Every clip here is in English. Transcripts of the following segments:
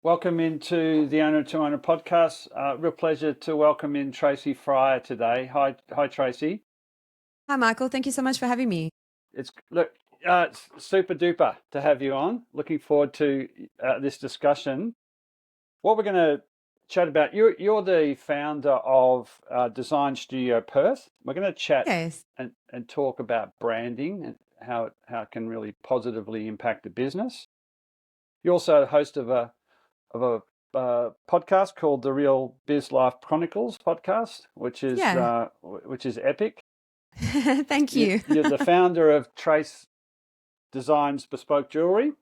Welcome into the Owner to Owner podcast. Real pleasure to welcome in Tracy Fryer today. Hi, Tracy. Hi, Michael. Thank you so much for having me. It's super duper to have you on. Looking forward to this discussion. What we're going to chat about, you're the founder of Design Studio Perth. We're going to chat Yes. and talk about branding and how it can really positively impact the business. You're also the host of a podcast called the Real Biz Life Chronicles podcast, which is Yeah. epic. Thank you. You're the founder of Trace Designs Bespoke Jewelry. I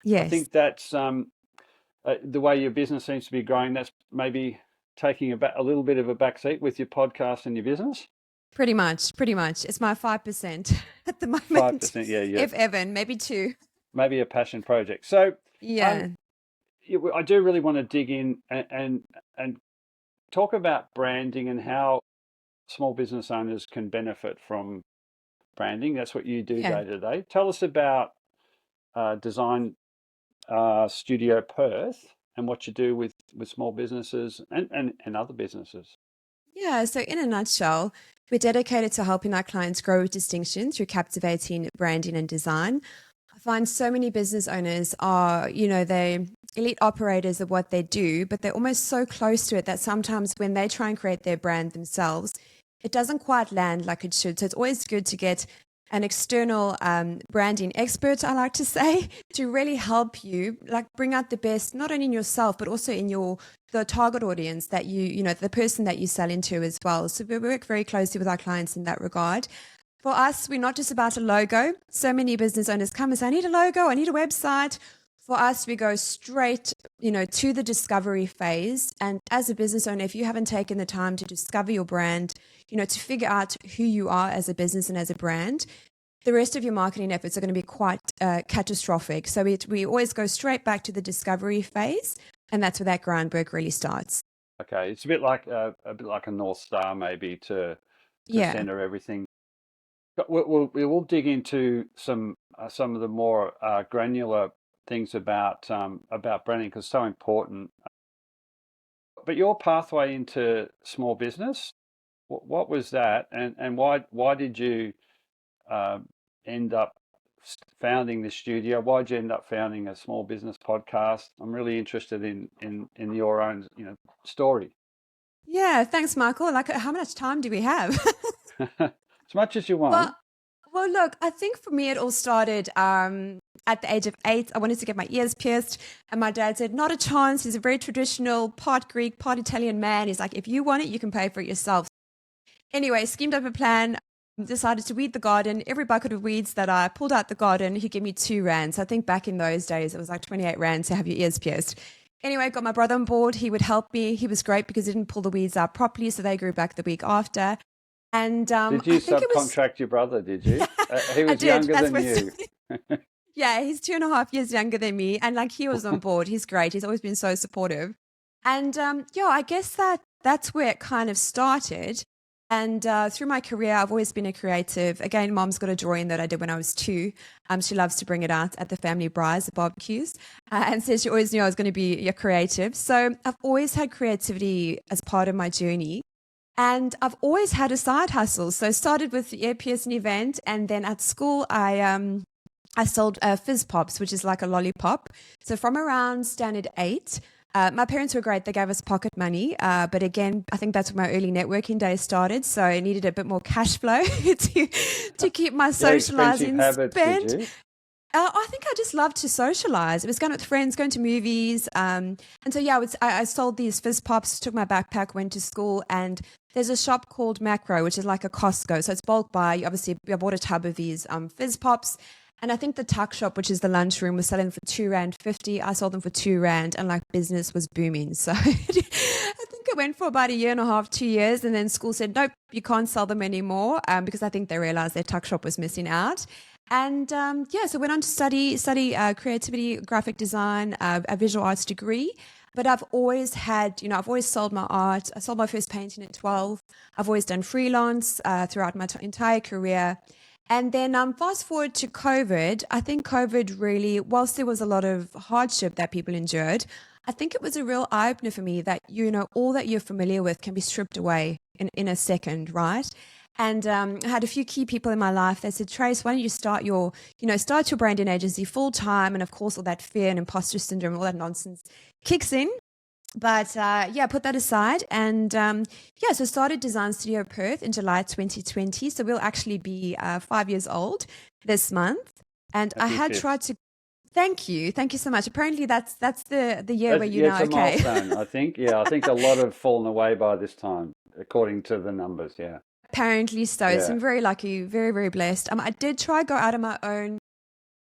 Yes. think that's the way your business seems to be growing. That's maybe taking a little bit of a backseat with your podcast and your business. Pretty much. It's my 5% at the moment. 5%, yeah. If ever, maybe 2. Maybe a passion project. So Yeah. I do really want to dig in and talk about branding and how small business owners can benefit from branding. That's what you do Yeah. day to day. Tell us about Design Studio Perth and what you do with small businesses and other businesses. Yeah. So in a nutshell, we're dedicated to helping our clients grow with distinction through captivating branding and design. I find so many business owners are, they elite operators of what they do, but they're almost so close to it that sometimes when they try and create their brand themselves, it doesn't quite land like it should. So it's always good to get an external branding expert, I like to say, to really help you like bring out the best, not only in yourself, but also in the target audience that the person that you sell into as well. So we work very closely with our clients in that regard. For us, we're not just about a logo. So many business owners come and say, I need a logo, I need a website. For us, we go straight, to the discovery phase. And as a business owner, if you haven't taken the time to discover your brand, to figure out who you are as a business and as a brand, the rest of your marketing efforts are going to be quite catastrophic. So we always go straight back to the discovery phase. And that's where that groundwork really starts. Okay, it's a bit like a North Star, maybe to Yeah. center everything. But we'll dig into some of the more granular things about branding because it's so important. But your pathway into small business, what was that, and why did you end up founding the studio? Why did you end up founding a small business podcast? I'm really interested in your own story. Yeah, thanks, Michael. Like, how much time do we have? As much as you want. Well, look, I think for me, it all started at the age of 8. I wanted to get my ears pierced. And my dad said, not a chance. He's a very traditional, part Greek, part Italian man. He's like, if you want it, you can pay for it yourself. Anyway, schemed up a plan, decided to weed the garden. Every bucket of weeds that I pulled out the garden, he gave me 2 rands. I think back in those days, it was like 28 rands to have your ears pierced. Anyway, got my brother on board. He would help me. He was great because he didn't pull the weeds out properly. So they grew back the week after. And did you subcontract your brother? Did you? He was younger than you. Yeah, he's 2.5 years younger than me, and like he was on board. He's great. He's always been so supportive. And I guess that's where it kind of started. And through my career, I've always been a creative. Again, Mom's got a drawing that I did when I was 2. She loves to bring it out at the family brides, the barbecues, and says she always knew I was going to be a creative. So I've always had creativity as part of my journey. And I've always had a side hustle. So I started with the ear piercing event, and then at school I sold fizz pops, which is like a lollipop. So from around standard 8, my parents were great. They gave us pocket money. But again, I think that's when my early networking days started. So I needed a bit more cash flow to keep my socializing spend. I think I just loved to socialize. It was going with friends, going to movies. And so, I sold these fizz pops, took my backpack, went to school, and there's a shop called Macro, which is like a Costco. So it's bulk buy. Obviously, I bought a tub of these fizz pops. And I think the tuck shop, which is the lunchroom, was selling for R2.50. I sold them for R2, and like business was booming. So I think it went for about 1.5 years, 2 years. And then school said, nope, you can't sell them anymore because I think they realized their tuck shop was missing out. And so went on to study creativity, graphic design, a visual arts degree. But I've always had, I've always sold my art. I sold my first painting at 12. I've always done freelance throughout my entire career. And then fast forward to COVID. I think COVID really, whilst there was a lot of hardship that people endured, I think it was a real eye opener for me that, all that you're familiar with can be stripped away in a second, right? And I had a few key people in my life that said, Trace, why don't you start your branding agency full time? And of course, all that fear and imposter syndrome, all that nonsense kicks in. But put that aside. And so started Design Studio Perth in July 2020. So we'll actually be 5 years old this month. And I Happy had fifth. tried to. Thank you so much. Apparently, that's the year where you know. It's a Okay. milestone, I think. Yeah, I think a lot have fallen away by this time, according to the numbers. Yeah. Apparently so. Yeah. So I'm very lucky, very, very blessed. I did try go out on my own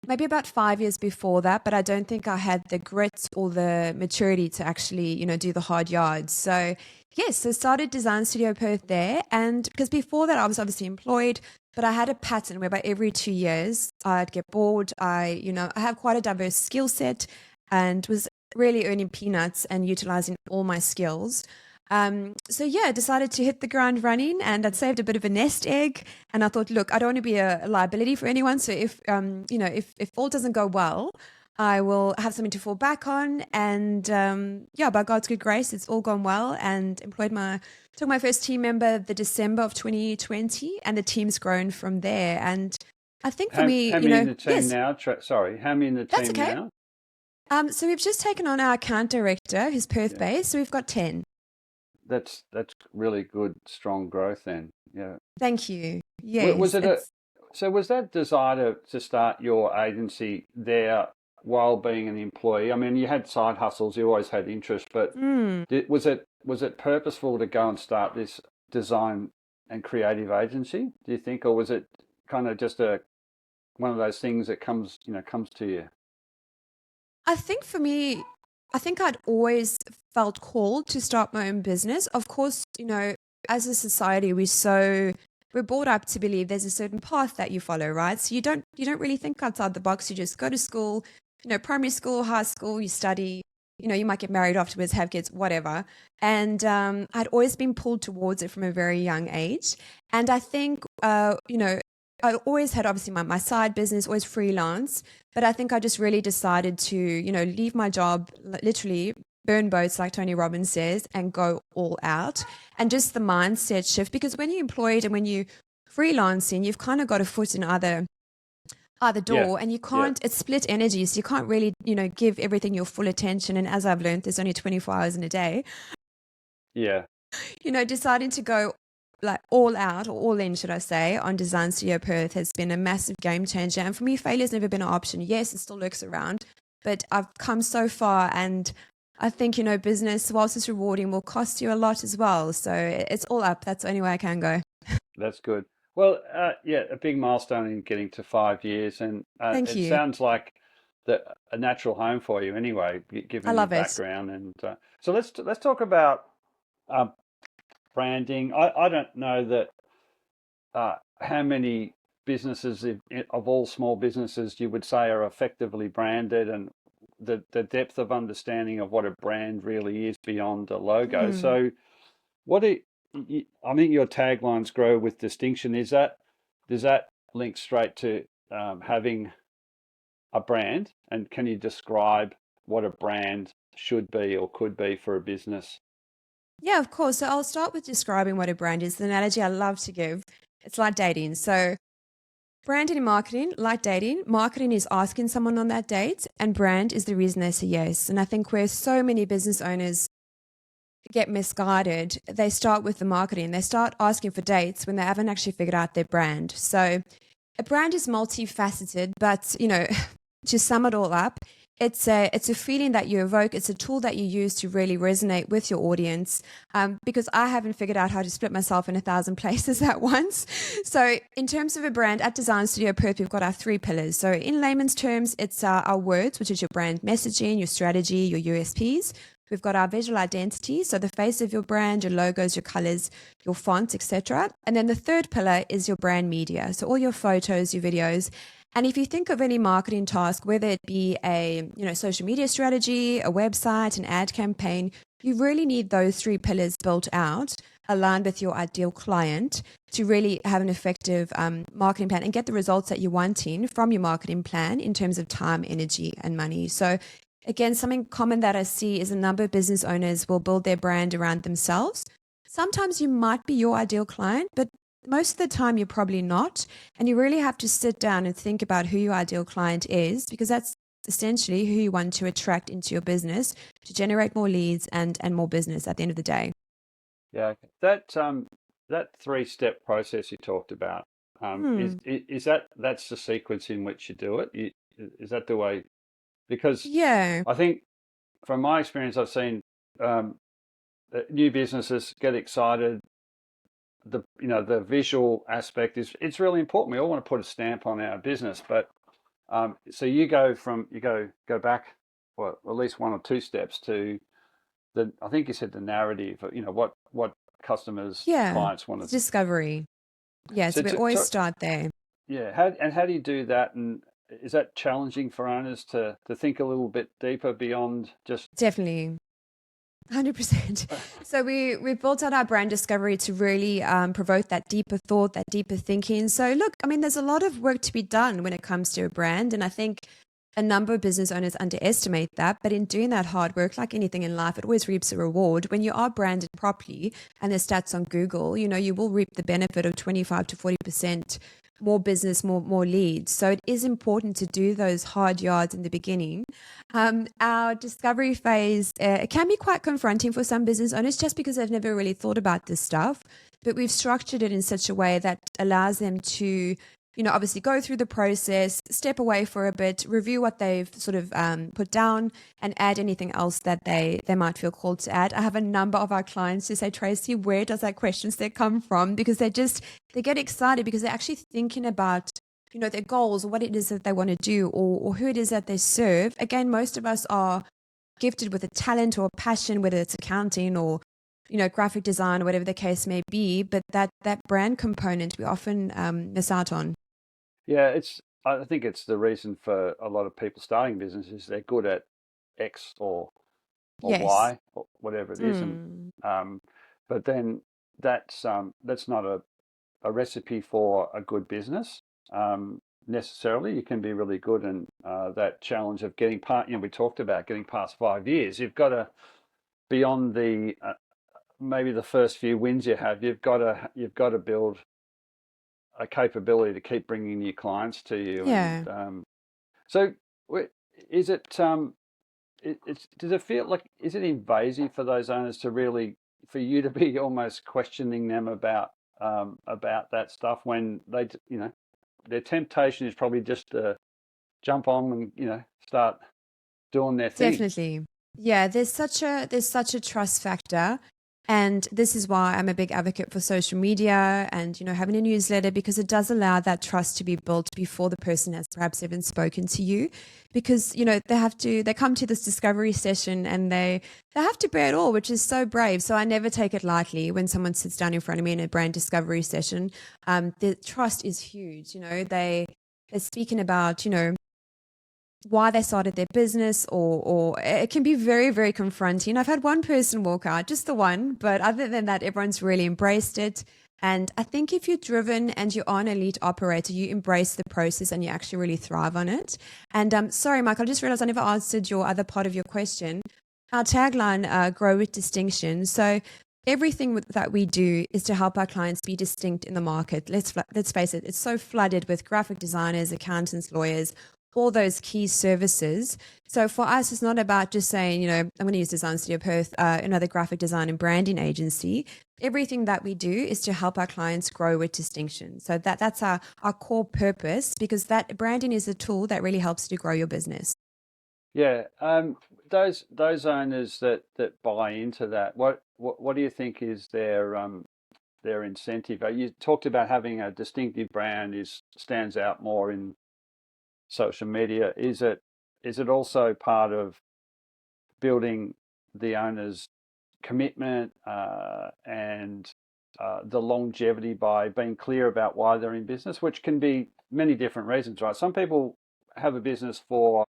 maybe about 5 years before that, but I don't think I had the grit or the maturity to actually, do the hard yards. So yes, so started Design Studio Perth there. And because before that I was obviously employed, but I had a pattern whereby every 2 years I'd get bored. I have quite a diverse skill set and was really earning peanuts and utilizing all my skills. I decided to hit the ground running, and I'd saved a bit of a nest egg. And I thought, look, I don't want to be a liability for anyone. So if all doesn't go well, I will have something to fall back on. And by God's good grace, it's all gone well. And took my first team member the December of 2020, and the team's grown from there. And I think for me, how many in the team yes, now? Sorry, how many in the that's team okay. now? So we've just taken on our account director, who's Perth-based. So we've got 10. That's really good, strong growth then. Yeah. Thank you. Yes. Was that desire to start your agency there while being an employee? I mean, you had side hustles, you always had interest, but was it purposeful to go and start this design and creative agency, do you think, or was it kind of just one of those things that comes to you? I think for me, I'd always felt called to start my own business. Of course, as a society, we're brought up to believe there's a certain path that you follow, right? So you don't really think outside the box. You just go to school, primary school, high school, you study, you might get married afterwards, have kids, whatever. And I'd always been pulled towards it from a very young age. And I think, I always had obviously my side business, always freelance, but I think I just really decided to, leave my job, literally burn boats, like Tony Robbins says, and go all out. And just the mindset shift, because when you're employed and when you're freelancing, you've kind of got a foot in either door, and you can't, it's split energy. So you can't really, give everything your full attention. And as I've learned, there's only 24 hours in a day. Yeah. Deciding to go like all out, or all in, should I say, on Design Studio Perth has been a massive game changer. And for me, failure's never been an option. Yes, it still lurks around, but I've come so far. And I think, business, whilst it's rewarding, will cost you a lot as well. So it's all up. That's the only way I can go. That's good. Well, a big milestone in getting to 5 years. And Thank you. It sounds like a natural home for you anyway, given I love your it. background. And so let's talk about branding. I don't know that how many businesses of all small businesses you would say are effectively branded, and the depth of understanding of what a brand really is beyond a logo. So I think your taglines grow with distinction. Does that link straight to having a brand? And can you describe what a brand should be or could be for a business? Yeah, of course. So I'll start with describing what a brand is. The analogy I love to give, it's like dating. So branding and marketing, like dating, marketing is asking someone on that date, and brand is the reason they say yes. And I think where so many business owners get misguided, they start with the marketing. They start asking for dates when they haven't actually figured out their brand. So a brand is multifaceted, but, to sum it all up, it's a feeling that you evoke. It's a tool that you use to really resonate with your audience, because I haven't figured out how to split myself in 1,000 places at once. So in terms of a brand, at Design Studio Perth, we've got our 3 pillars. So in layman's terms, it's our words, which is your brand messaging, your strategy, your USPs. We've got our visual identity, so the face of your brand, your logos, your colors, your fonts, etc. And then the third pillar is your brand media, so all your photos, your videos. And if you think of any marketing task, whether it be a social media strategy, a website, an ad campaign, you really need those three pillars built out, aligned with your ideal client to really have an effective marketing plan and get the results that you're wanting from your marketing plan in terms of time, energy, and money. So again, something common that I see is a number of business owners will build their brand around themselves. Sometimes you might be your ideal client, but most of the time you're probably not. And you really have to sit down and think about who your ideal client is, because that's essentially who you want to attract into your business to generate more leads and more business at the end of the day. Yeah, okay. That three-step process you talked about, Hmm. is that's the sequence in which you do it? Is that the way? Because Yeah. I think from my experience, I've seen that new businesses get excited. The visual aspect is it's really important. We all want to put a stamp on our business, but so you go back, well, at least one or two steps to I think you said the narrative. What customers, Yeah. clients want It's to. discovery. Yeah. So So we always start there. yeah, how do you do that? And is that challenging for owners to think a little bit deeper beyond just? Definitely. 100%. So we've built out our brand discovery to really provoke that deeper thought, that deeper thinking. So look, I mean, there's a lot of work to be done when it comes to a brand. And I think a number of business owners underestimate that. But in doing that hard work, like anything in life, it always reaps a reward. When you are branded properly and the stats on Google, you will reap the benefit of 25 to 40% more business, more leads. So it is important to do those hard yards in the beginning. Our discovery phase, it can be quite confronting for some business owners just because they've never really thought about this stuff. But we've structured it in such a way that allows them to, obviously go through the process, step away for a bit, review what they've sort of put down, and add anything else that they might feel called to add. I have a number of our clients who say, Tracy, where does that question set come from? Because they get excited because they're actually thinking about their goals or what it is that they want to do, or who it is that they serve. Again, most of us are gifted with a talent or a passion, whether it's accounting or graphic design or whatever the case may be, but that brand component we often miss out on. Yeah, I think it's the reason for a lot of people starting businesses. They're good at X or Yes. Y or whatever it is, and Mm. um, but then that's not a recipe for a good business necessarily. You can be really good, and that challenge of getting we talked about getting past 5 years. You've got to beyond the maybe the first few wins you have. You've got to build a capability to keep bringing new clients to you, and Yeah. so is it does it feel like, is it invasive for those owners to really, for you to be almost questioning them about that stuff when their temptation is probably just to jump on and start doing their thing. Definitely. Yeah, there's such a trust factor. And this is why I'm a big advocate for social media and, having a newsletter, because it does allow that trust to be built before the person has perhaps even spoken to you. Because, they come to this discovery session and they have to bear it all, which is so brave. So I never take it lightly when someone sits down in front of me in a brand discovery session. The trust is huge. They're speaking about, why they started their business, or it can be very, very confronting. I've had one person walk out, just the one, but other than that, everyone's really embraced it. And I think if you're driven and you are an elite operator, you embrace the process and you actually really thrive on it. And sorry, Mike, I just realized I never answered your other part of your question. Our tagline, grow with distinction. So everything that we do is to help our clients be distinct in the market. Let's face it, it's so flooded with graphic designers, accountants, lawyers, all those key services. So for us, it's not about just saying, I'm going to use Design Studio Perth, another graphic design and branding agency. Everything that we do is to help our clients grow with distinction. So that's our core purpose, because that branding is a tool that really helps you to grow your business. Yeah, those owners that buy into that, what do you think is their incentive? You talked about having a distinctive brand is stands out more in social media. Is it also part of building the owner's commitment and the longevity by being clear about why they're in business, which can be many different reasons, right? Some people have a business for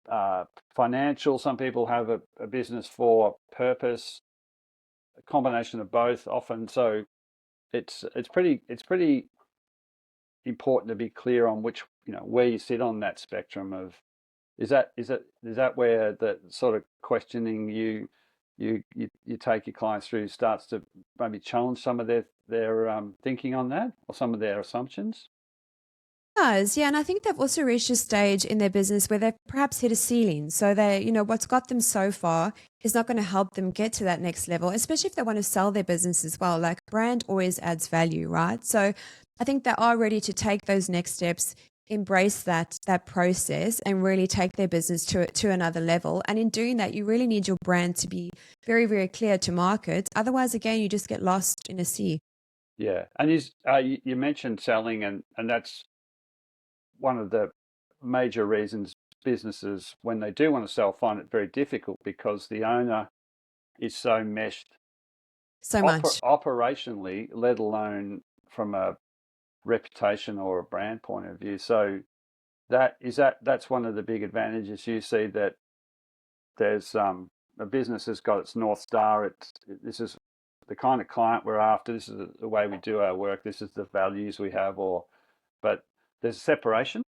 financial, some people have a business for purpose, a combination of both often. So it's pretty important to be clear on which, where you sit on that spectrum of, is that where the sort of questioning you take your clients through starts to maybe challenge some of their thinking on that, or some of their assumptions? Does, yeah, and I think they've also reached a stage in their business where they've perhaps hit a ceiling. So what's got them so far is not going to help them get to that next level, especially if they want to sell their business as well. Like brand always adds value, right? So I think they are ready to take those next steps, embrace that process, and really take their business to another level. And in doing that, you really need your brand to be very, very clear to market. Otherwise, again, you just get lost in a sea. Yeah, and you mentioned selling, and that's one of the major reasons businesses, when they do want to sell, find it very difficult, because the owner is so meshed So much. operationally, let alone from a reputation or a brand point of view. So that's one of the big advantages you see, that there's a business has got its North Star. This is the kind of client we're after. This is the way we do our work. This is the values we have. But there's a separation.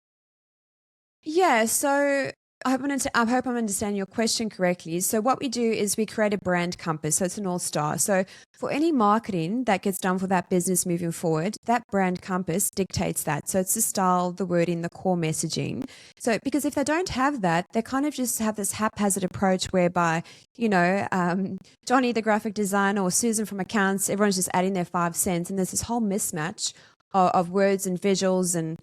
Yeah, so I hope I'm understanding your question correctly. So what we do is we create a brand compass. So it's a North Star. So for any marketing that gets done for that business moving forward, that brand compass dictates that. So it's the style, the wording, the core messaging. So because if they don't have that, they kind of just have this haphazard approach whereby, Johnny, the graphic designer, or Susan from accounts, everyone's just adding their 5 cents. And there's this whole mismatch of words and visuals, and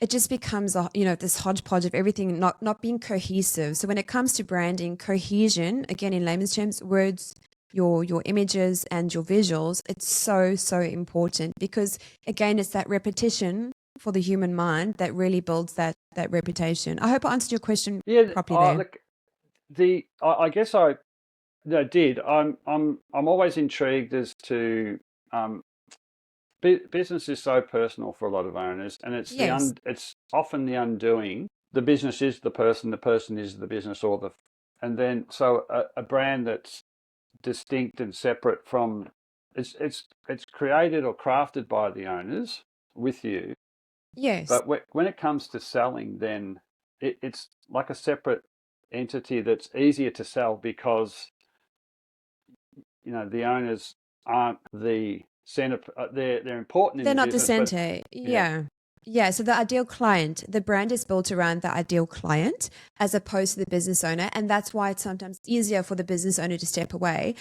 it just becomes this hodgepodge of everything not being cohesive. So when it comes to branding, cohesion, again in layman's terms, words, your images and your visuals, it's so important, because again it's that repetition for the human mind that really builds that reputation. I hope I answered your question Yeah, properly there. look, I guess did. I'm always intrigued as to, um, business is so personal for a lot of owners, and Yes. it's often the undoing. The business is the person is the business, and then so a brand that's distinct and separate from, it's created or crafted by the owners with you, Yes. but when it comes to selling, then it's like a separate entity that's easier to sell, because the owners aren't the center. They're important in They're the not the business, but center. yeah, Yeah. Yeah. So the ideal client, the brand is built around the ideal client as opposed to the business owner. And that's why it's sometimes easier for the business owner to step away.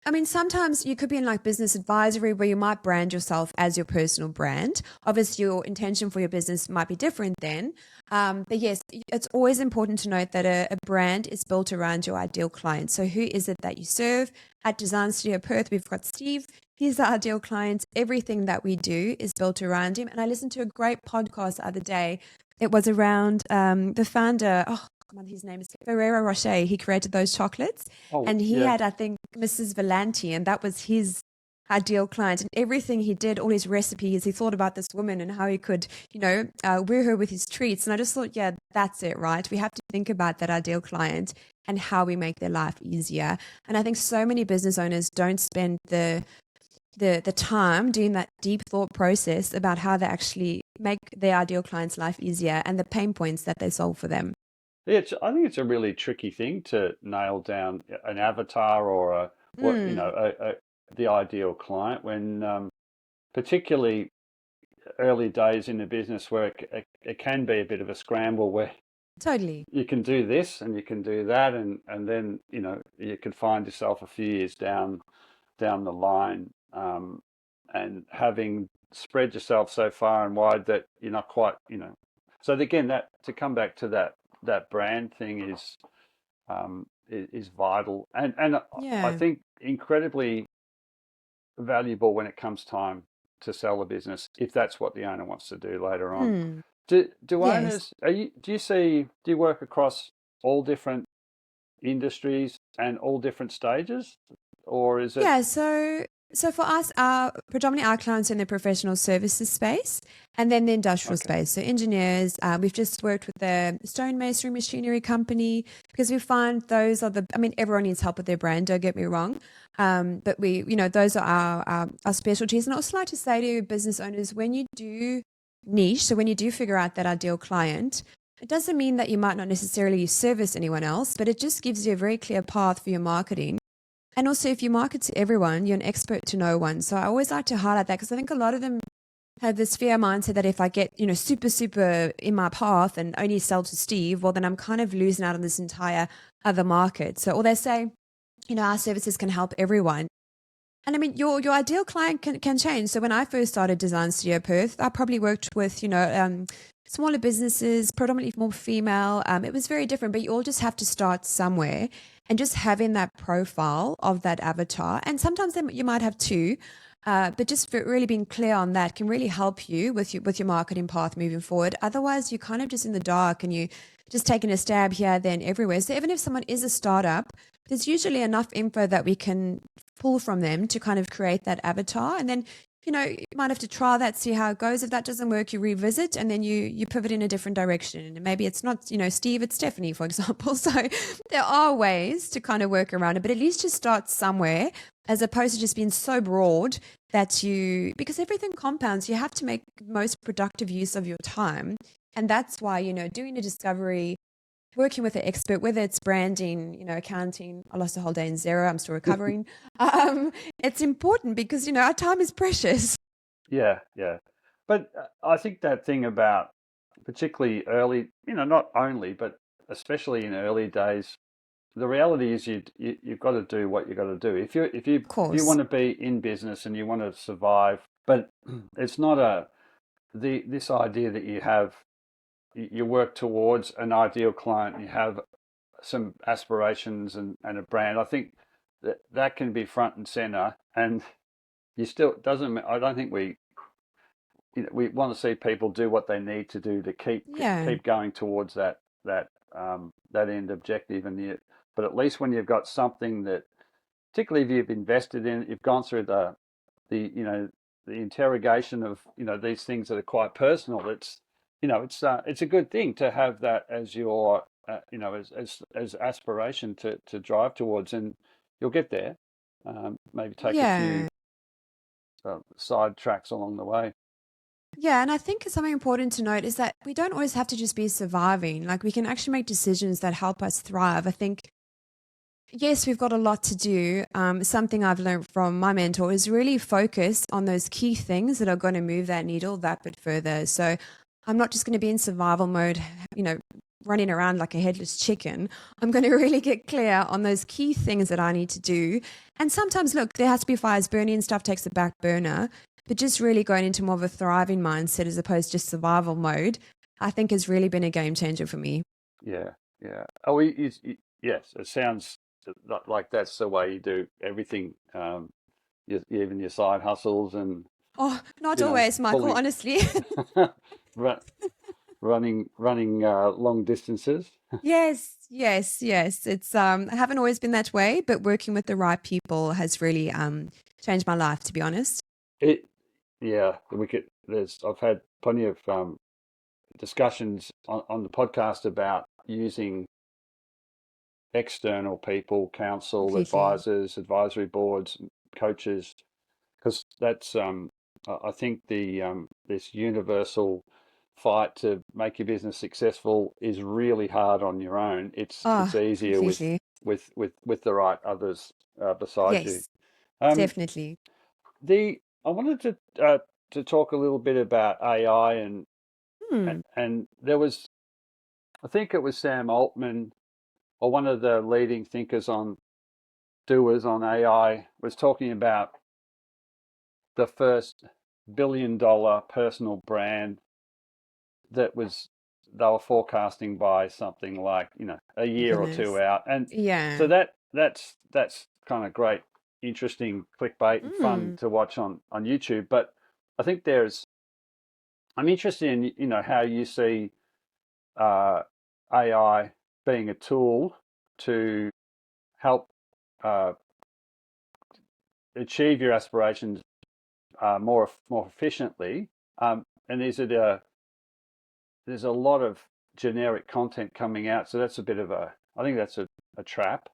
I mean, sometimes you could be in like business advisory where you might brand yourself as your personal brand. Obviously, your intention for your business might be different then. But yes, it's always important to note that a brand is built around your ideal client. So, who is it that you serve? At Design Studio Perth, we've got Steve. He's the ideal client. Everything that we do is built around him. And I listened to a great podcast the other day. It was around the founder. Oh, come on, his name is Ferrero Rocher. He created those chocolates. oh And he yeah, had, I think, Mrs. Valenti, and that was his ideal client. And everything he did, all his recipes, he thought about this woman and how he could, woo her with his treats. And I just thought, yeah, that's it, right? We have to think about that ideal client and how we make their life easier. And I think so many business owners don't spend the time doing that deep thought process about how they actually make their ideal client's life easier and the pain points that they solve for them. I think it's a really tricky thing to nail down an avatar, or Mm, the ideal client, when particularly early days in the business, where it can be a bit of a scramble, where totally. you can do this and you can do that, and then you could find yourself a few years down the line, and having spread yourself so far and wide that you're not quite. So again, that to come back to that brand thing is vital, and I Yeah. think incredibly valuable when it comes time to sell a business, if that's what the owner wants to do later on. Mm, Do yes. owners, do you work across all different industries and all different stages, or is it? Yeah, so So for us, predominantly our clients are in the professional services space and then the industrial Okay. space. So engineers, we've just worked with the stonemasonry machinery company because we find those are I mean, everyone needs help with their brand, don't get me wrong. But those are our specialties. And I also like to say to business owners, when you do niche, so when you do figure out that ideal client, it doesn't mean that you might not necessarily service anyone else, but it just gives you a very clear path for your marketing. And also, if you market to everyone, you're an expert to no one. So I always like to highlight that because I think a lot of them have this fear mindset that if I get, super, super in my path and only sell to Steve, well, then I'm kind of losing out on this entire other market. So, or they say, our services can help everyone. And I mean, your ideal client can change. So when I first started Design Studio Perth, I probably worked with, smaller businesses, predominantly more female. It was very different, but you all just have to start somewhere and just having that profile of that avatar. And sometimes you might have two, but just really being clear on that can really help you with your marketing path moving forward. Otherwise, you're kind of just in the dark and you just taking a stab here, then everywhere. So even if someone is a startup, there's usually enough info that we can pull from them to kind of create that avatar. And then, you might have to try that, see how it goes. If that doesn't work, you revisit and then you pivot in a different direction. And maybe it's not, Steve, it's Stephanie, for example. So there are ways to kind of work around it, but at least just start somewhere as opposed to just being so broad that because everything compounds, you have to make most productive use of your time. And that's why, doing a discovery, working with an expert, whether it's branding, accounting. I lost a whole day in Xero. I'm still recovering. It's important because, our time is precious. Yeah, yeah. But I think that thing about particularly early, not only, but especially in early days, the reality is you've got to do what you got to do. Of If you course. want to be in business and you want to survive, but it's not this idea that you work towards an ideal client, you have some aspirations and a brand. I think that can be front and center, and you still doesn't. I don't think we want to see people do what they need to do to Yeah. keep going towards that end objective. But at least when you've got something that, particularly if you've invested in, you've gone through the interrogation of these things that are quite personal. It's a good thing to have that as your as aspiration to drive towards, and you'll get there. Maybe take a few Yeah. side tracks along the way. Yeah, and I think something important to note is that we don't always have to just be surviving. Like we can actually make decisions that help us thrive. I think, yes, we've got a lot to do. Something I've learned from my mentor is really focus on those key things that are going to move that needle that bit further. So I'm not just going to be in survival mode, you know, running around like a headless chicken. I'm going to really get clear on those key things that I need to do. And sometimes, look, there has to be fires burning and stuff takes the back burner. But just really going into more of a thriving mindset as opposed to just survival mode, I think has really been a game changer for me. Yeah, yeah. Oh, yes. It sounds like that's the way you do everything. Even your side hustles and Oh, not always, Michael, pulling, honestly. run, running long distances. Yes, yes, yes. It's I haven't always been that way, but working with the right people has really changed my life, to be honest. It, yeah. We could. I've had plenty of discussions on the podcast about using external people, counsel, Completely. advisors, advisory boards, coaches, because that's I think this universal fight to make your business successful is really hard on your own. It's Oh, easier completely. with the right others beside you. Yes, Um, definitely. the I wanted to talk a little bit about AI Hmm. and there was, I think it was Sam Altman or one of the leading thinkers on doers on AI was talking about the first $1 billion personal brand that was they were forecasting by something like a year or two Goodness. out, and so Yeah. that's kind of great, interesting clickbait and fun Mm. to watch on YouTube. But I think I'm interested in how you see uh, AI being a tool to help uh, achieve your aspirations more efficiently. And there's a lot of generic content coming out, so that's a bit of I think that's a trap.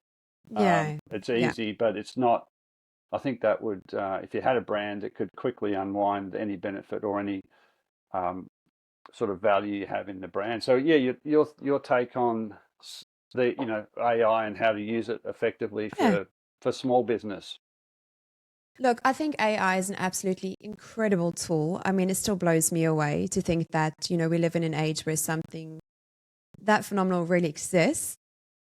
Yeah. It's Yeah. easy, but it's not. I think that would, if you had a brand, it could quickly unwind any benefit or any um, sort of value you have in the brand. So yeah, your take on the AI and how to use it effectively Yeah. for small business. Look, I think AI is an absolutely incredible tool. I mean, it still blows me away to think that, we live in an age where something that phenomenal really exists.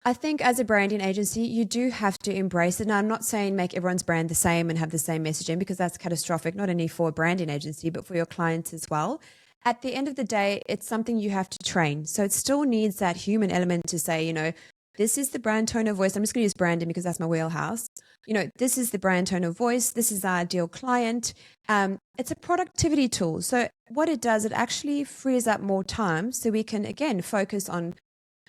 I think as a branding agency, you do have to embrace it. Now, I'm not saying make everyone's brand the same and have the same messaging because that's catastrophic, not only for a branding agency, but for your clients as well. At the end of the day, it's something you have to train. So it still needs that human element to say, this is the brand tone of voice. I'm just going to use branding because that's my wheelhouse. This is the brand tone of voice. This is our ideal client. It's a productivity tool. So what it does, it actually frees up more time so we can, again, focus on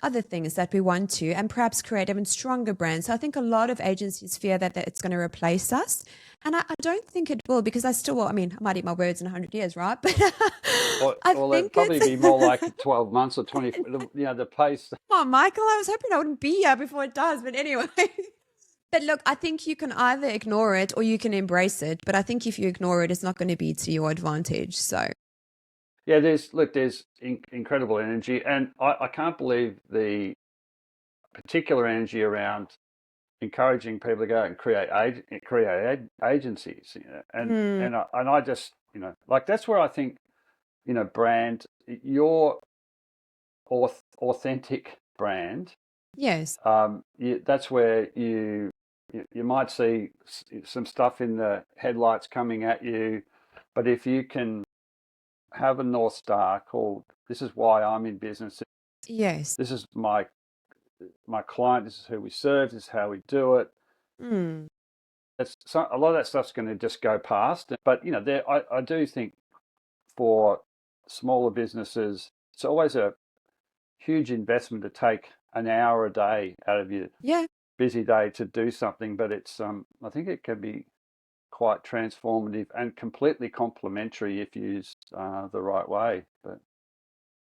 other things that we want to and perhaps create even stronger brands. So I think a lot of agencies fear that it's going to replace us. And I don't think it will because I still will. I mean, I might eat my words in 100 years, right? But I Or it'd think probably it's. be more like 12 months or 20. The pace. Come on, Michael. I was hoping I wouldn't be here before it does. But anyway. But look, I think you can either ignore it or you can embrace it. But I think if you ignore it, it's not going to be to your advantage. So, Yeah, there's incredible energy, and I can't believe the particular energy around encouraging people to go out and create agencies, mm, and I just like that's where I think brand your authentic brand. yes. That's where you might see some stuff in the headlights coming at you, but if you can have a North Star called "This is why I'm in business. Yes. This is my client. This is who we serve. This is how we do it." Mm, A lot of that stuff's going to just go past. But I do think for smaller businesses, it's always a huge investment to take an hour a day out of your yeah. busy day to do something. But it's I think it can be quite transformative and completely complementary if used the right way. But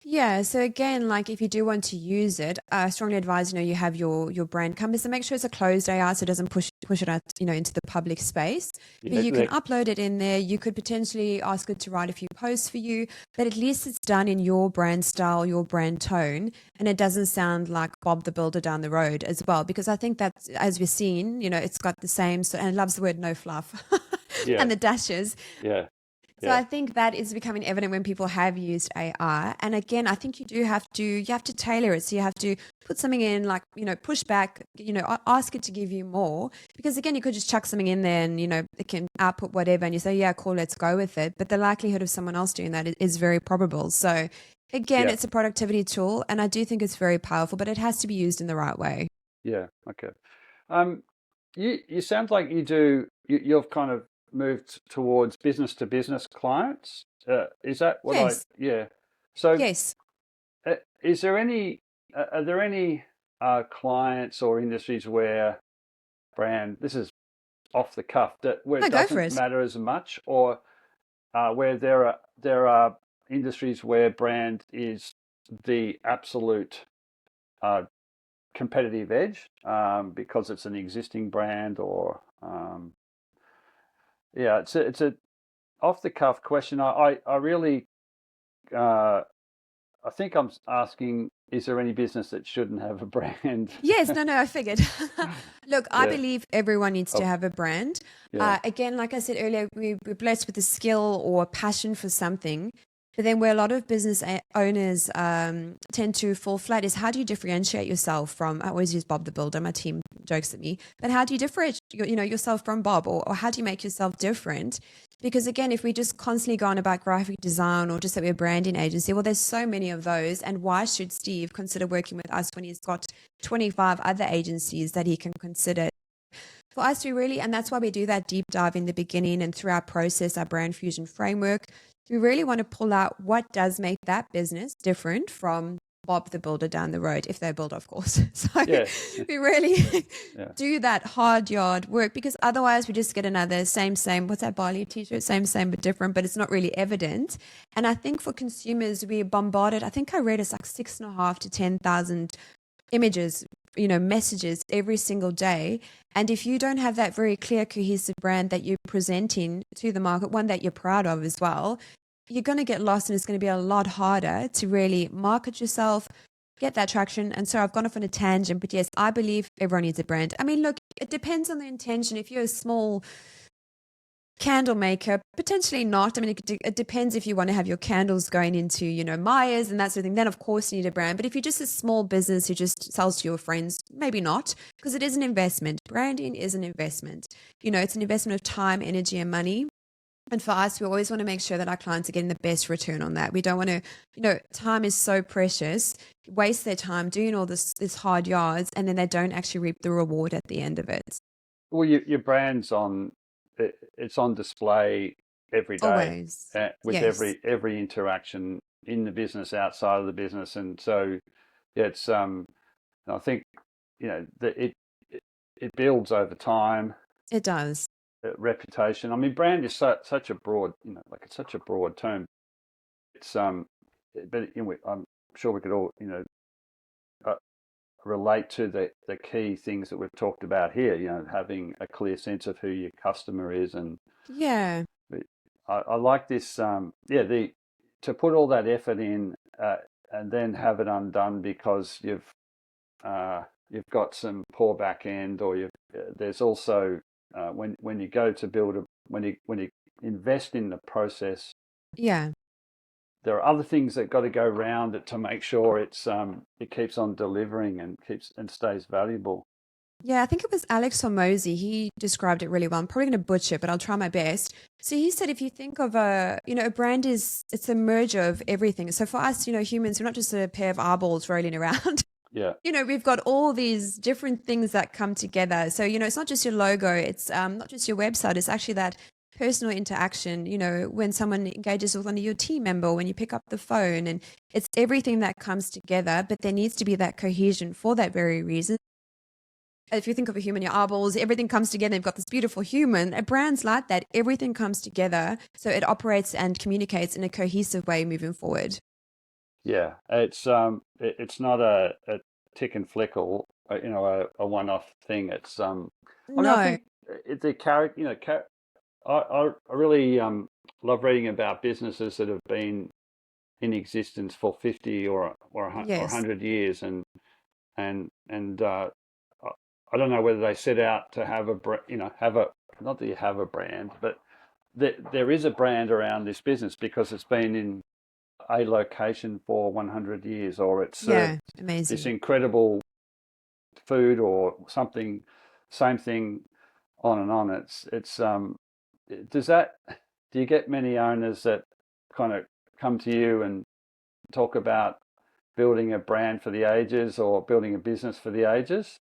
Yeah. So again, like if you do want to use it, I strongly advise, you have your brand compass and make sure it's a closed AR so it doesn't push it out, into the public space. But yeah, you can upload it in there. You could potentially ask it to write a few posts for you, but at least it's done in your brand style, your brand tone, and it doesn't sound like Bob the Builder down the road as well. Because I think that as we've seen, it's got the same, and it loves the word no fluff yeah, and the dashes. yeah, So yeah, I think that is becoming evident when people have used AI. And again, I think you have to tailor it. So you have to put something in like, push back, ask it to give you more. Because again, you could just chuck something in there and, it can output whatever and you say, yeah, cool, let's go with it. But the likelihood of someone else doing that is very probable. So again, yeah, it's a productivity tool and I do think it's very powerful, but it has to be used in the right way. yeah. Okay. Um, you sound like you've kind of moved towards business to business clients. Is that what I? Yes. Yeah. So, Yes. is there any? Are there any clients or industries where brand? This is off the cuff. That where No, it go for doesn't it. matter as much, or where there are industries where brand is the absolute uh, competitive edge because it's an existing brand or yeah, it's a off the cuff question. I really uh, I think I'm asking: is there any business that shouldn't have a brand? Yes, no, I figured. Look, I Yeah. believe everyone needs to Oh, have a brand. yeah. Again, like I said earlier, we're blessed with a skill or a passion for something. But then where a lot of business owners tend to fall flat is how do you differentiate yourself from, I always use Bob the Builder, my team jokes at me, but how do you differentiate yourself from Bob or how do you make yourself different? Because again, if we just constantly go on about graphic design or just that we're a branding agency, well, there's so many of those. And why should Steve consider working with us when he's got 25 other agencies that he can consider? For us, we really, and that's why we do that deep dive in the beginning and through our process, our brand fusion framework. We really want to pull out what does make that business different from Bob the builder down the road, if they're a builder, of course. So Yeah. we really Yeah. do that hard yard work, because otherwise we just get another same, what's that Bali t-shirt, same, but different, but it's not really evident. And I think for consumers, we're bombarded. I think I read it's like 6.5 to 10,000 images, messages every single day. And if you don't have that very clear, cohesive brand that you're presenting to the market, one that you're proud of as well, you're going to get lost, and it's going to be a lot harder to really market yourself, get that traction. And so I've gone off on a tangent, but yes, I believe everyone needs a brand. I mean, look, it depends on the intention. If you're a small candle maker, potentially not. I mean, it depends if you want to have your candles going into, Myers and that sort of thing. Then, of course, you need a brand. But if you're just a small business who just sells to your friends, maybe not, because it is an investment. Branding is an investment. It's an investment of time, energy, and money. And for us, we always want to make sure that our clients are getting the best return on that. We don't want to, time is so precious, waste their time doing all this hard yards, and then they don't actually reap the reward at the end of it. Well, your brand's it's on display every day, Always. with Yes. every interaction in the business, outside of the business. And so, yeah, it's I think, that it builds over time. It does. Reputation. I mean, brand is such a broad, it's such a broad term. It's but I'm sure we could all, uh, relate to the key things that we've talked about here. Having a clear sense of who your customer is, and Yeah. I like this. To put all that effort in, and then have it undone because you've got some poor back end, or there's also when you go to build when you invest in the process, Yeah. there are other things that got to go around it to make sure it keeps on delivering and stays valuable. Yeah, I think it was Alex Hormozy. He described it really well. I'm probably going to butcher it, but I'll try my best. So he said, if you think of a brand it's a merger of everything. So for us, humans, we're not just a pair of eyeballs rolling around. Yeah. We've got all these different things that come together. So, it's not just your logo. It's not just your website. It's actually that personal interaction, when someone engages with one of your team member, when you pick up the phone, and it's everything that comes together, but there needs to be that cohesion for that very reason. If you think of a human, your eyeballs, everything comes together. You've got this beautiful human. A brand's like that. Everything comes together. So it operates and communicates in a cohesive way moving forward. Yeah, it's not a tick and flick, or a one-off thing. It's I mean, I No. think the character. I really love reading about businesses that have been in existence for 50 or Yes. 100 years, and I don't know whether they set out to have not that you have a brand, but there is a brand around this business because it's been in a location for 100 years, or it's Yeah, this amazing. incredible food or something, same thing, on and on. Do you get many owners that kind of come to you and talk about building a brand for the ages, or building a business for the ages?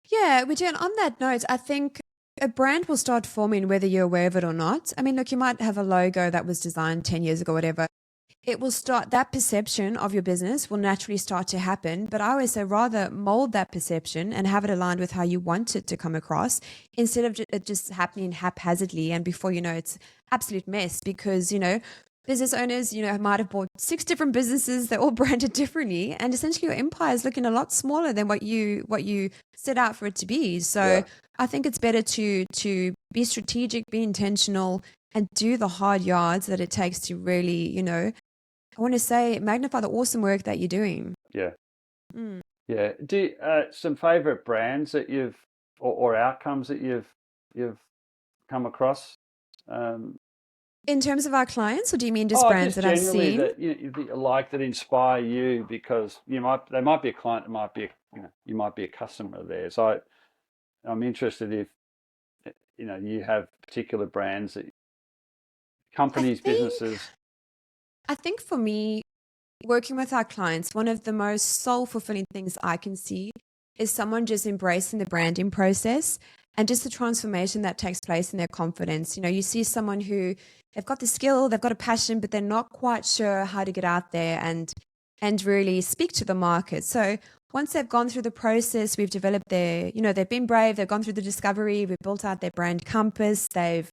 Yeah, we do. And on that note, I think a brand will start forming whether you're aware of it or not. I mean, look, you might have a logo that was designed 10 years ago, whatever. It will start, that perception of your business will naturally start to happen. But I always say rather mold that perception and have it aligned with how you want it to come across, instead of it just happening haphazardly. And before you know, it's absolute mess, because, business owners, might have bought 6 different businesses. They're all branded differently. And essentially your empire is looking a lot smaller than what you set out for it to be. So Yeah. I think it's better to be strategic, be intentional, and do the hard yards that it takes to really, I want to say, magnify the awesome work that you're doing. Yeah. Mm. Yeah. Do you, some favorite brands that or outcomes that you've come across? In terms of our clients, or do you mean just brands Just that I've generally seen? that you like, that inspire you, because they might be a client, it might be you might be a customer there. So I'm interested if you have particular brands that companies, businesses. I think for me, working with our clients, one of the most soul fulfilling things I can see is someone just embracing the branding process and just the transformation that takes place in their confidence. You see someone who, they've got the skill, they've got a passion, but they're not quite sure how to get out there and and really speak to the market. So once they've gone through the process, we've developed they've been brave, they've gone through the discovery, we've built out their brand compass, they've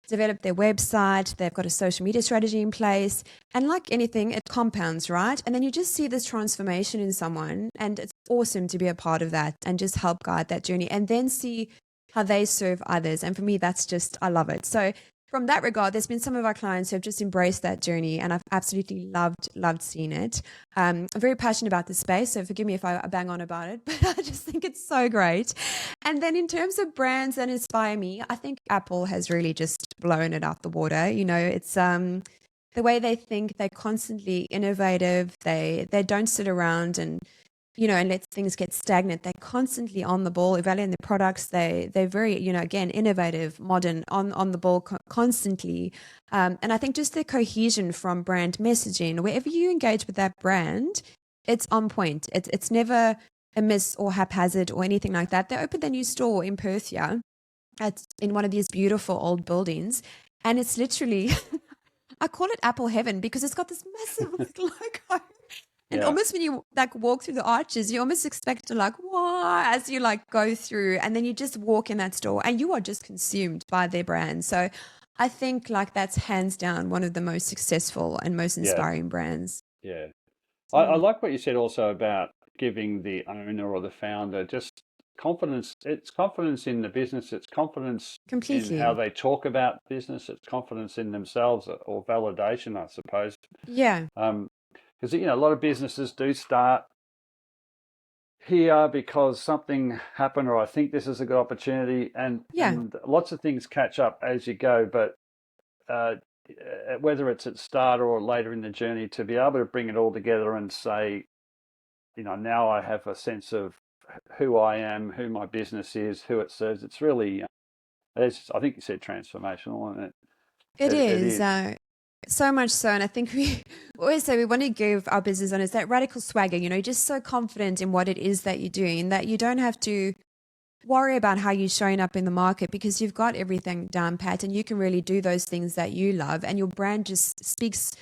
developed their website, they've got a social media strategy in place. And like anything, it compounds, right? And then you just see this transformation in someone, and it's awesome to be a part of that and just help guide that journey and then see how they serve others. And for me, that's just, I love it. So from that regard, there's been some of our clients who have just embraced that journey, and I've absolutely loved seeing it. I'm very passionate about this space, so forgive me if I bang on about it, but I just think it's so great. And then in terms of brands that inspire me, I think Apple has really just blown it out the water. It's the way they think, they're constantly innovative. They don't sit around and let things get stagnant. They're constantly on the ball, evaluating their products. They're very, again, innovative, modern, on the ball constantly. And I think just the cohesion from brand messaging, wherever you engage with that brand, it's on point. It's never a miss or haphazard or anything like that. They opened their new store in Perth, yeah, in one of these beautiful old buildings. And it's literally, I call it Apple Heaven because it's got this massive logo. And Yeah. almost when you like walk through the arches, you almost expect to like, wow, as you like go through, and then you just walk in that store and you are just consumed by their brand. So I think like that's hands down one of the most successful and most Yeah. inspiring brands. Yeah. I like what you said also about giving the owner or the founder just confidence. It's confidence in the business. It's confidence in how Completely. they talk about business. It's confidence in themselves or validation, I suppose. Yeah. Because a lot of businesses do start here because something happened, or I think this is a good opportunity, and Yeah. lots of things catch up as you go. But uh, whether it's at start or later in the journey, to be able to bring it all together and say, now I have a sense of who I am, who my business is, who it serves. It's really, I think you said transformational, and It it is. is. So much so. And I think we always say we want to give our business owners that radical swagger, just so confident in what it is that you're doing that you don't have to worry about how you're showing up in the market because you've got everything down pat and you can really do those things that you love and your brand just speaks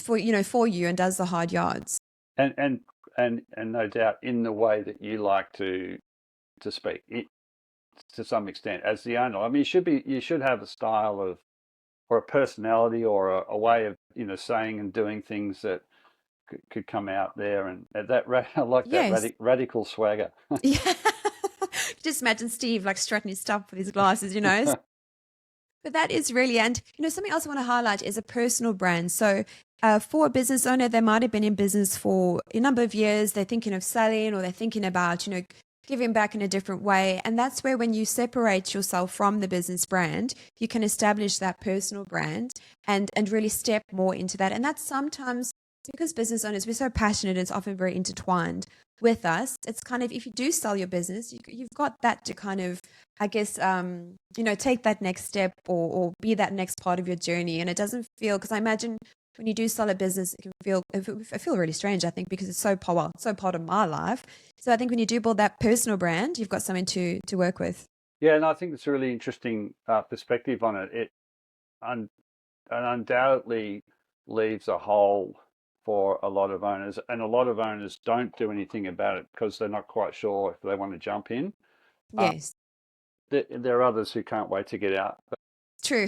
for you and does the hard yards. And no doubt in the way that you like to speak to some extent as the owner. I mean, you should have a style of or a personality or a way of saying and doing things that could come out there, and I like that Yes. radical swagger. Yeah. Just imagine Steve like strutting his stuff with his glasses. But that is really, and something else I want to highlight is a personal brand. So for a business owner, they might have been in business for a number of years. They're thinking of selling or they're thinking about, giving back in a different way. And that's where when you separate yourself from the business brand, you can establish that personal brand and really step more into that. And that's sometimes because business owners, we're so passionate, it's often very intertwined with us. It's kind of, if you do sell your business, you've got that to kind of, I guess, take that next step or be that next part of your journey. And it doesn't feel, because I imagine when you do sell a business, I feel really strange, I think, because it's so part of my life. So I think when you do build that personal brand, you've got something to work with. Yeah, and I think it's a really interesting perspective on it. It undoubtedly leaves a hole for a lot of owners, and a lot of owners don't do anything about it because they're not quite sure if they want to jump in. Yes, There are others who can't wait to get out. true.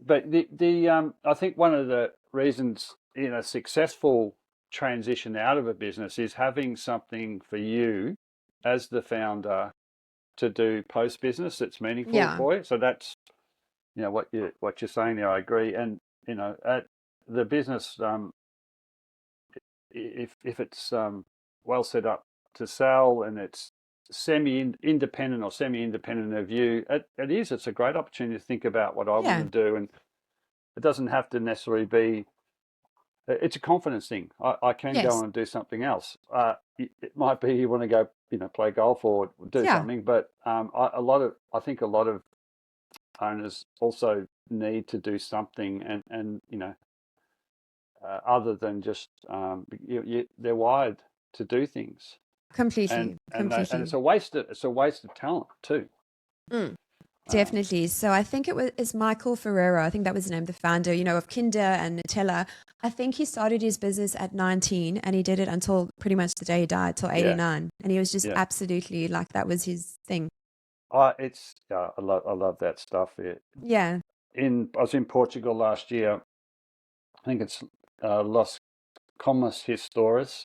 But I think one of the reasons in a successful transition out of a business is having something for you as the founder to do post business that's meaningful Yeah. for you. So that's what you're saying there. I agree, and at the business, if it's well set up to sell and it's semi-independent or semi-independent of you, it's a great opportunity to think about what I want Yeah. to do, and it doesn't have to necessarily be. It's a confidence thing. I can go Yes. and do something else. It might be you want to go, play golf or do Yeah. something, but I think a lot of owners also need to do something, and other than just they're wired to do things, and Completely. and it's Completely. a waste of talent too. Mm. Definitely. So I think it's Michael Ferrero. I think that was the name, the founder, of Kinder and Nutella. I think he started his business at 19 and he did it until pretty much the day he died, till Yeah, 89. And he was just yeah. absolutely like that was his thing. I love that stuff. Yeah. I was in Portugal last year. I think it's Los Comas Historias.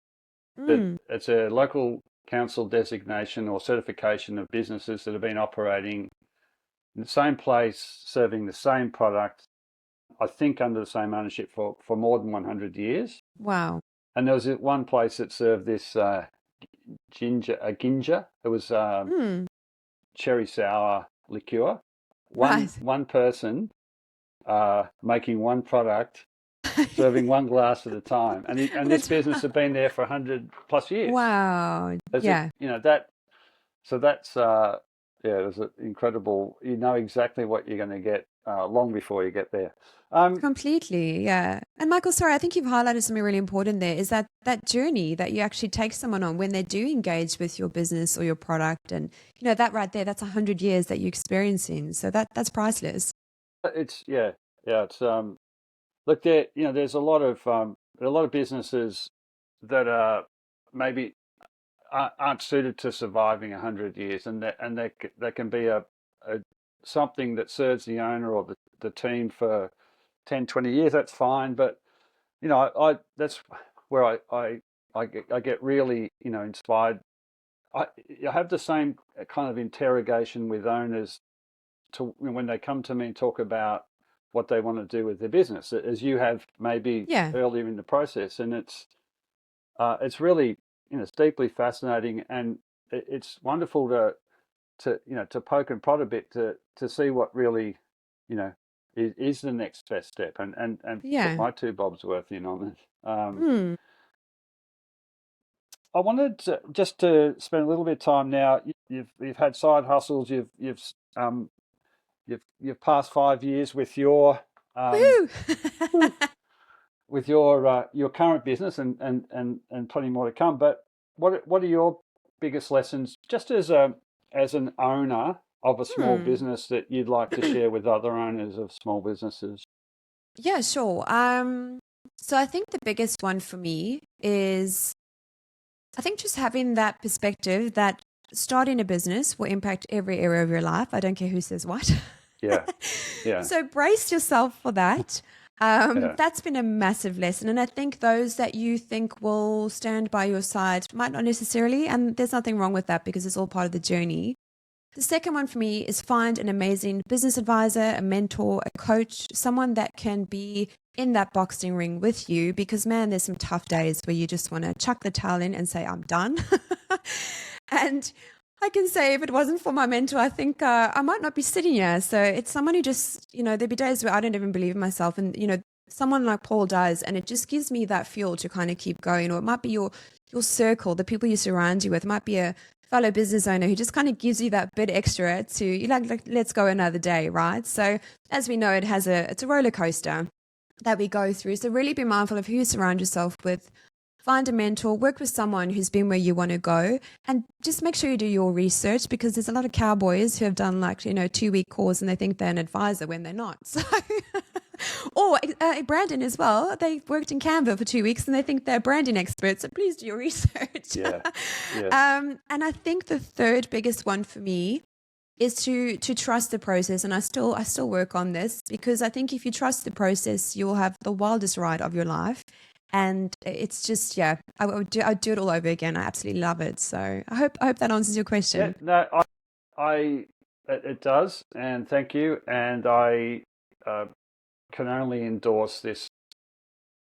That Mm, it's a local council designation or certification of businesses that have been operating in the same place, serving the same product, I think under the same ownership for more than 100 years. wow. And there was one place that served this ginger. It was Mm, cherry sour liqueur. One right. one person making one product, serving one glass at a time, and this business had been there for 100 plus years. Wow. There's a Yeah. that so that's yeah, it was an incredible. You know exactly what you're going to get long before you get there. Um, Completely, yeah. And Michael, sorry, I think you've highlighted something really important there is that journey that you actually take someone on when they do engage with your business or your product. And, that right there, that's 100 years that you're experiencing. So that's priceless. it's yeah, it's look there. There's a lot of businesses that are maybe aren't suited to surviving 100 years, that can be a something that serves the owner or the team for 10, 20 years. That's fine, but I that's where I get really inspired. I have the same kind of interrogation with owners to when they come to me and talk about what they want to do with their business, as you have maybe Yeah. earlier in the process, and it's really it's deeply fascinating, and it's wonderful to poke and prod a bit to see what really you know is the next best step, and put Yeah. my two bobs worth in on it. Hmm. I wanted just to spend a little bit of time now. You've had side hustles. You've passed 5 years um, Woo! with your current business, and plenty more to come. But what are your biggest lessons, just as an owner of a small Hmm. business, that you'd like to share with other owners of small businesses? Yeah, sure. So I think the biggest one for me is I think just having that perspective that starting a business will impact every area of your life. I don't care who says what. Yeah, yeah, So brace yourself for that. yeah, That's been a massive lesson. And I think those that you think will stand by your side might not necessarily. And there's nothing wrong with that because it's all part of the journey. The second one for me is find an amazing business advisor, a mentor, a coach, someone that can be in that boxing ring with you because, man, there's some tough days where you just want to chuck the towel in and say, I'm done. And I can say if it wasn't for my mentor, I think I might not be sitting here. So it's someone who just, there'd be days where I don't even believe in myself. And, someone like Paul does. And it just gives me that fuel to kind of keep going. Or it might be your circle, the people you surround you with. It might be a fellow business owner who just kind of gives you that bit extra to, like let's go another day, right? So as we know, it's a roller coaster that we go through. So really be mindful of who you surround yourself with. Find a mentor, work with someone who's been where you want to go, and just make sure you do your research because there's a lot of cowboys who have done 2-week course and they think they're an advisor when they're not. So, or Brandon as well. They worked in Canva for 2 weeks and they think they're branding experts. So please do your research. yeah, yeah, And I think the third biggest one for me is to trust the process, and I still work on this because I think if you trust the process you'll have the wildest ride of your life, and it's just yeah I'd do it all over again. I absolutely love it. So I hope that answers your yeah. question. No, it does, and thank you. And I uh, can only endorse this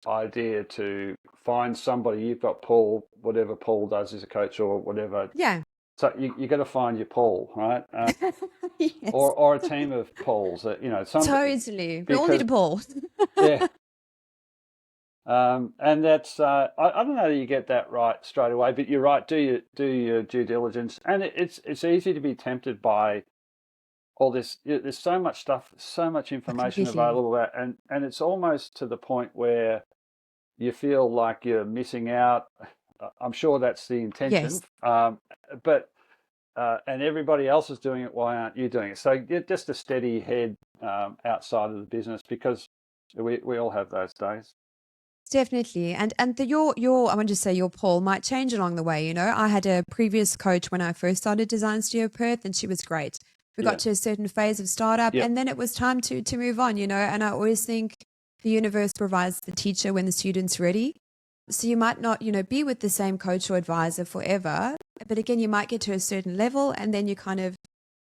idea to find somebody. You've got Paul, whatever Paul does as a coach or whatever. Yeah. So you got to find your Paul, right? Yes, or a team of Pauls. Somebody, totally, we all need because a ball. yeah. And that's I don't know that you get that right straight away, but you're right. Do your due diligence, and it's easy to be tempted by all this. There's so much stuff, so much information Completely. available, and it's almost to the point where you feel like you're missing out. I'm sure that's the intention, Yes. but and everybody else is doing it. Why aren't you doing it? So get just a steady head outside of the business, because we all have those days. Definitely. And your I want to say your poll might change along the way. You know, I had a previous coach when I first started Design Studio Perth, and she was great. We got Yeah. to a certain phase of startup, Yep. and then it was time to move on, you know. And I always think the universe provides the teacher when the student's ready. So you might not, you know, be with the same coach or advisor forever, but again, you might get to a certain level and then you kind of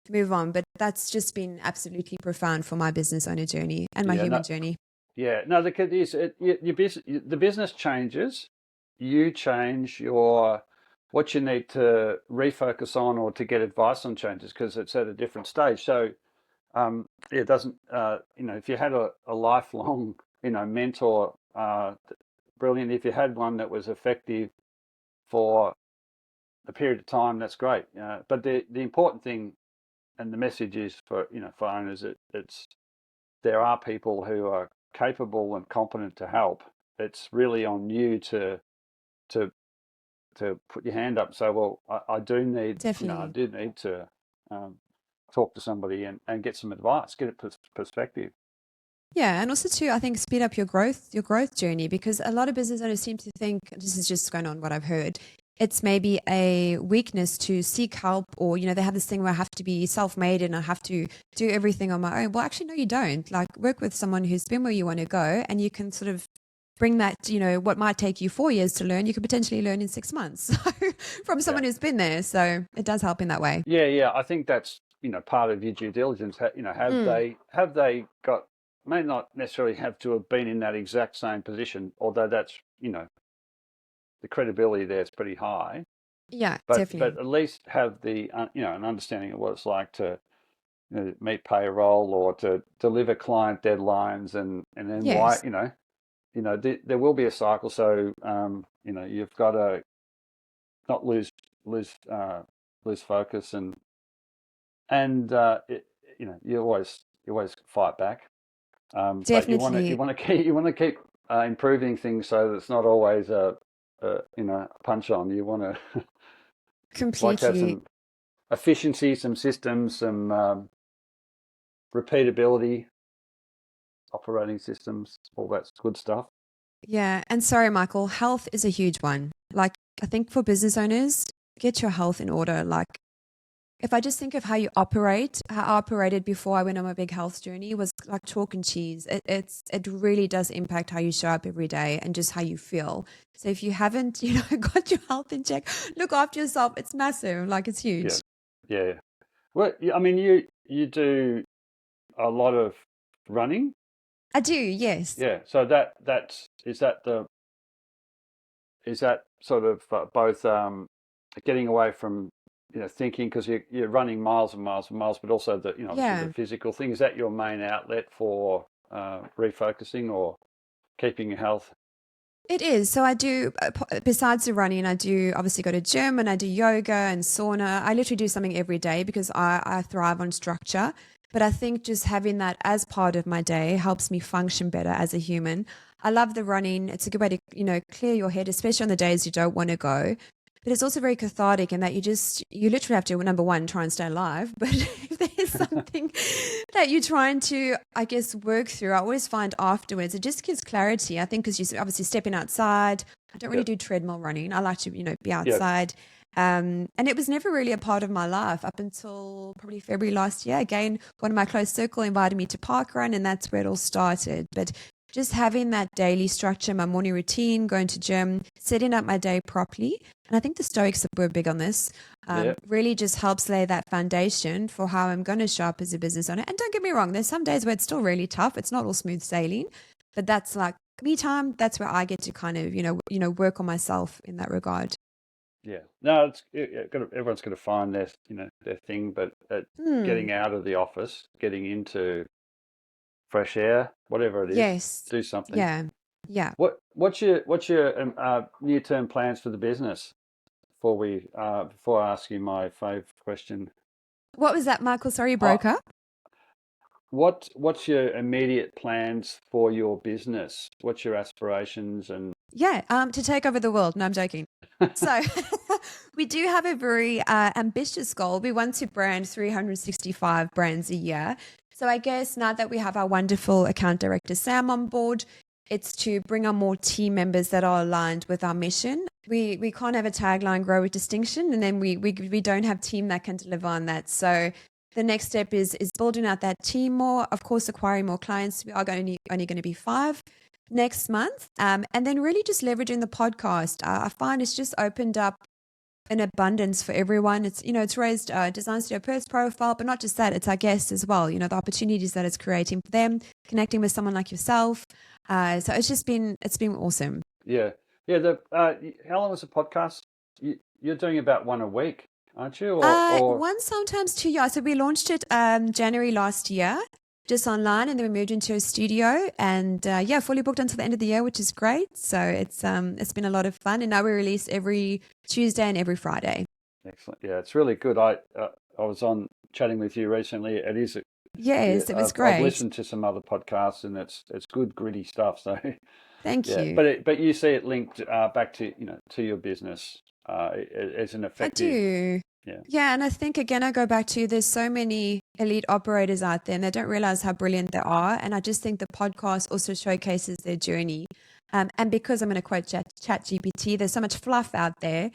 move on. But that's just been absolutely profound for my business owner journey and my Yeah. human No. journey. Yeah. No. The kid is your business. The business changes. You change what you need to refocus on or to get advice on changes, because it's at a different stage. So it doesn't. If you had a lifelong mentor, brilliant. If you had one that was effective for a period of time, that's great. But the important thing and the message is for owners, it's there are people who are capable and competent to help. It's really on you to put your hand up and say, well, I do need Definitely. to um, talk to somebody and get some advice, get a perspective. Yeah, and also too, I think speed up your growth journey, because a lot of business owners seem to think, this is just going on what I've heard, it's maybe a weakness to seek help, or you know, they have this thing where I have to be self-made and I have to do everything on my own. Well, actually, no, you don't. Like, work with someone who's been where you want to go, and you can sort of bring that, you know, what might take you 4 years to learn, you could potentially learn in 6 months. So, from Yeah, someone who's been there, so it does help in that way. yeah. I think that's part of your due diligence. Have Mm, they got, may not necessarily have to have been in that exact same position, although that's the credibility there is pretty high. yeah, But definitely. at least have the an understanding of what it's like to meet payroll or to deliver client deadlines, and then why Yes, there will be a cycle. So you've got to not lose lose focus, and you always fight back. But you definitely. want to keep improving things, so that it's not always a punch on. You want to like to have Completely. some efficiency, some systems, some repeatability, operating systems, all that good stuff. Yeah. And sorry, Michael, health is a huge one. Like, I think for business owners, get your health in order. Like, if I just think of how you operate, how I operated before I went on my big health journey was like chalk and cheese. It really does impact how you show up every day and just how you feel. So if you haven't, you know, got your health in check, look after yourself. It's massive. Like, it's Yeah, huge. yeah. Well, I mean, you do a lot of running. I do. Yes. Yeah. So that's is that sort of both getting away from thinking, because you're running miles and miles and miles, but also the obviously the Yeah. physical thing. Is that your main outlet for refocusing or keeping your health? It is. So I do, besides the running, I do obviously go to gym and I do yoga and sauna. I literally do something every day because I thrive on structure. But I think just having that as part of my day helps me function better as a human. I love the running. It's a good way to, you know, clear your head, especially on the days you don't want to go. But it's also very cathartic in that you literally have to, number one, try and stay alive. But if there's something that you're trying to, I guess, work through, I always find afterwards, it just gives clarity. I think because you're obviously stepping outside. I don't really Yep. do treadmill running. I like to, you know, be Yep. outside. And it was never really a part of my life up until probably February last year. Again, one of my close circle invited me to park run, and that's where it all started. But just having that daily structure, my morning routine, going to gym, setting up my day properly. And I think the Stoics were big on this. Yep. Really just helps lay that foundation for how I'm going to show up as a business owner. And don't get me wrong, there's some days where it's still really tough. It's not all smooth sailing, but that's like me time. That's where I get to kind of, work on myself in that regard. Yeah. No, everyone's got to find their thing, but Hmm. getting out of the office, getting into fresh air, whatever it is, Yes. do something. Yeah. Yeah. What's your near-term plans for the business? Before I ask you my fave question, What was that, Michael? Sorry, you uh, broke up. what's your immediate plans for your business? What's your aspirations and Yeah. To take over the world. No, I'm joking. So We do have a very ambitious goal. We want to brand 365 brands a year. So I guess now that we have our wonderful account director Sam on board, it's to bring on more team members that are aligned with our mission. We can't have a tagline grow with distinction, and then we don't have team that can deliver on that. So the next step is building out that team more. Of course, acquiring more clients. We are only going to be 5 next month, and then really just leveraging the podcast. I find it's just opened up an abundance for everyone. It's raised Design Studio Perth's profile, but not just that, it's our guests as well. The opportunities that it's creating for them, connecting with someone like yourself. So it's been awesome. Yeah. How long was the podcast? You're doing about one a week, aren't you? One, sometimes 2 years. So we launched it January last year, just online, and then we moved into a studio, and fully booked until the end of the year, which is great. So it's been a lot of fun, and now we release every Tuesday and every Friday. Excellent. Yeah, it's really good. I was on chatting with you recently. It is. Yes, it was great. I've listened to some other podcasts, and it's good gritty stuff. So thank you. But you see it linked back to to your business as an effective. I do. Yeah, and I think again I go back to there's so many elite operators out there, and they don't realize how brilliant they are. And I just think the podcast also showcases their journey. And because I'm going to quote ChatGPT, there's so much fluff out there.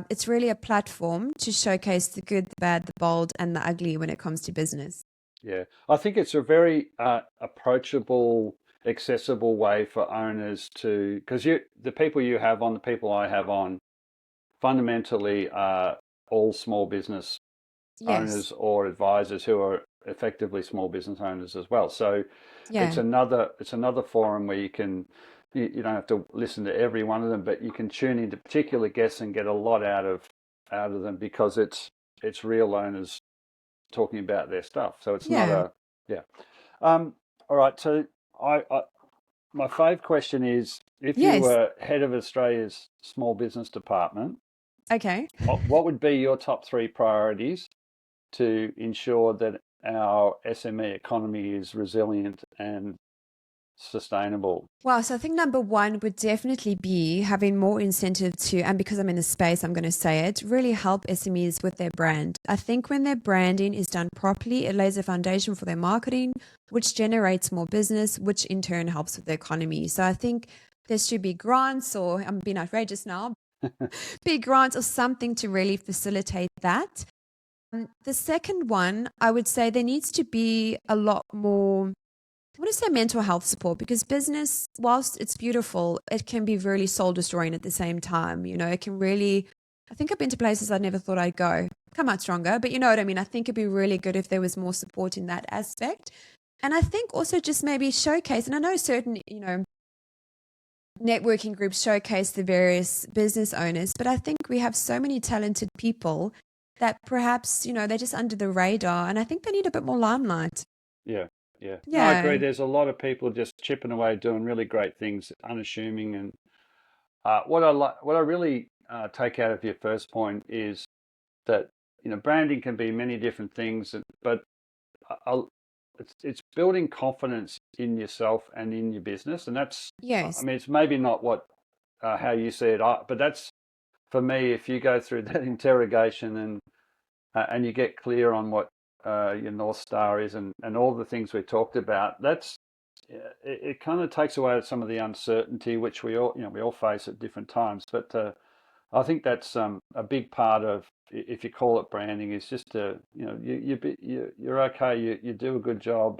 It's really a platform to showcase the good, the bad, the bold, and the ugly when it comes to business. Yeah, I think it's a very approachable, accessible way for owners to, because the people you have on, the people I have on, fundamentally are all small business owners or advisors who are effectively small business owners as well. So it's another forum where you don't have to listen to every one of them, but you can tune into particular guests and get a lot out of them because it's real owners talking about their stuff. So it's not all right. So my fave question is, if you were head of Australia's small business department, okay, what would be your top 3 priorities to ensure that our SME economy is resilient and sustainable? Wow, so I think number 1 would definitely be having more incentive to, and because I'm in the space, I'm going to say it, really help SMEs with their brand. I think when their branding is done properly, it lays a foundation for their marketing, which generates more business, which in turn helps with the economy. So I think there should be grants, or I'm being outrageous now, be grants or something to really facilitate that. The second one, I would say there needs to be a lot more, I want to say mental health support, because business, whilst it's beautiful, it can be really soul destroying at the same time. It can really, I think I've been to places I never thought I'd go, come out stronger, but you know what I mean? I think it'd be really good if there was more support in that aspect. And I think also just maybe showcase, and I know certain, networking groups showcase the various business owners, but I think we have so many talented people that perhaps, they're just under the radar, and I think they need a bit more limelight. Yeah. No, I agree. There's a lot of people just chipping away, doing really great things, unassuming. And what I really take out of your first point is that branding can be many different things, but it's building confidence in yourself and in your business, and that's I mean, it's maybe not what how you see it, but that's for me. If you go through that interrogation and you get clear on what your North Star is and all the things we talked about, it kind of takes away some of the uncertainty which we all face at different times. But I think that's a big part of, if you call it branding, is just you're okay, you do a good job.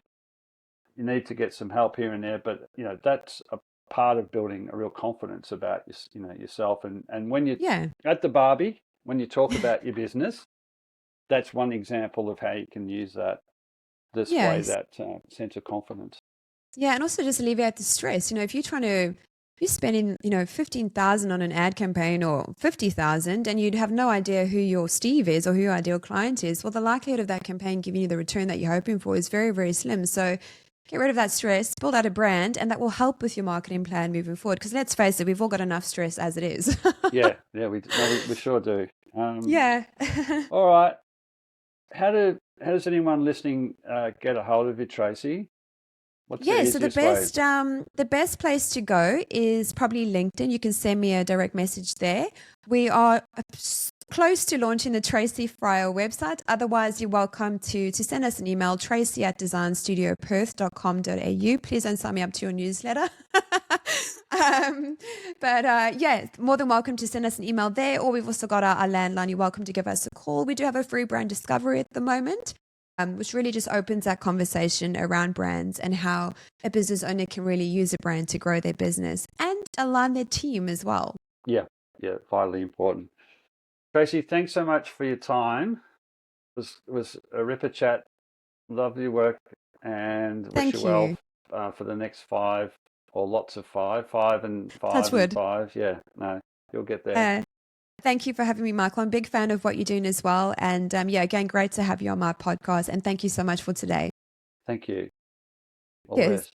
You need to get some help here and there, but that's a part of building a real confidence about yourself. And when you at the Barbie, when you talk about your business, that's one example of how you can use that, display that sense of confidence. Yeah, and also just alleviate the stress. If you're spending, 15,000 on an ad campaign or 50,000, and you'd have no idea who your Steve is or who your ideal client is, well, the likelihood of that campaign giving you the return that you're hoping for is very, very slim. So get rid of that stress, build out a brand, and that will help with your marketing plan moving forward. Because let's face it, we've all got enough stress as it is. yeah, we sure do. Yeah. All right. How does anyone listening get a hold of you, Tracy? What's the Yeah, so easiest way? the best place to go is probably LinkedIn. You can send me a direct message there. We are close to launching the Tracy Fryer website. Otherwise, you're welcome to send us an email, tracy@designstudioperth.com.au. Please don't sign me up to your newsletter. Yeah, more than welcome to send us an email there, or we've also got our landline. You're welcome to give us a call. We do have a free brand discovery at the moment, which really just opens that conversation around brands and how a business owner can really use a brand to grow their business and align their team as well. Yeah, vitally important. Tracy, thanks so much for your time. It was a ripper chat. Lovely work, and wish you Thank well you. for the next 5 or lots of 5 and Touch 5 and wood. 5. Yeah, no, you'll get there. Thank you for having me, Michael. I'm a big fan of what you're doing as well. And yeah, again, great to have you on my podcast. And thank you so much for today. Thank you. All the Cheers. best.